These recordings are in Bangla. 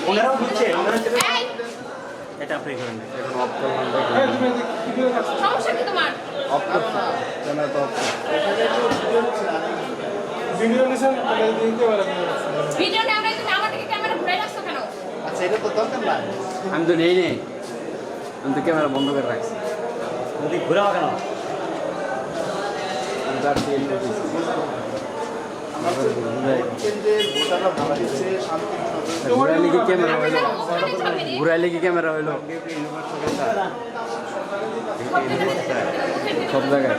ওনারাও বুঝছে এটা আপনি করেন এখন অফ করলাম সমস্যা কি তোমার? অফ করতে ক্যামেরা তো অফ ভিডিও নিছেন দিতে পারে ভিডিও নাও নাই তুমি আমার দিকে ক্যামেরা ঘুরাই রাখছো কেন? আচ্ছা এটা তো দরকার না আমি তো নেই আমি তো ক্যামেরা বন্ধ করে রাখছি যদি ঘুরাও কেন আমি তার তেল দিয়েছি ঘুরাইলে কি ক্যামেরা হইলো ঘুরাইলে কি ক্যামেরা হইলো সব জায়গায়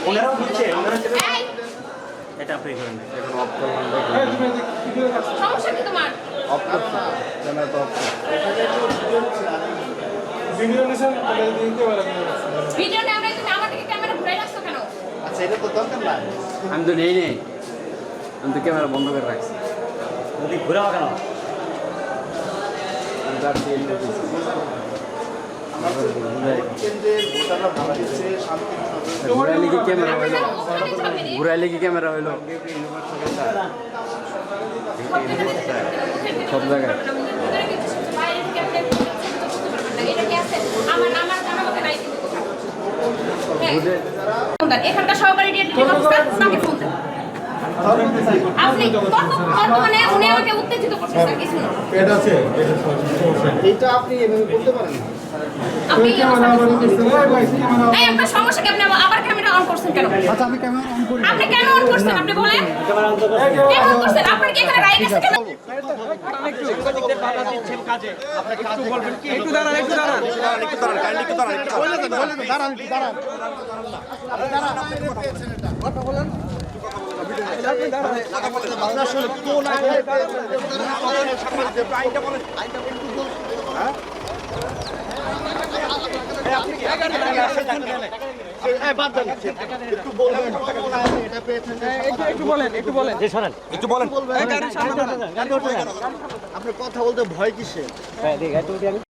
ওনারাও বুঝছে এটা আপনি করেন এখন অফ করলাম সমস্যা কি তোমার? অফ করতে ক্যামেরা তো অফ ভিডিও নিছেন দিতে পারে ভিডিও নাও নাই তুমি আমার দিকে ক্যামেরা ঘুরাই রাখছো কেন? আচ্ছা এটা তো দরকার না আমি তো নেই আমি তো ক্যামেরা বন্ধ করে রাখছি যদি ঘুরাও কেন আমি তার তেল দিয়েছি ঘুরাইলে কি ক্যামেরা হইলো ঘুরাইলে কি ক্যামেরা হইলো সব জায়গায় এখানকার সহকারী তাকে ফোন দেন। আপনি বর্তমানে উনি আমাকে উত্তেজিত করছেন স্যার কিছু না। এটা আছে এইটা আপনি এভাবে করতে পারেন না আপনি ক্যামেরা অন করছেন ভাই ক্যামেরা এই আপনার সমস্যা কি? আপনি আবার ক্যামেরা অন করছেন কেন? আচ্ছা আমি ক্যামেরা অন করি আপনি কেন অন করছেন আপনি বলেন? কেন অন করছেন? আপনার কি এখানে রাইট আছে কেন? আপনি কথা বলতে ভয় কিসে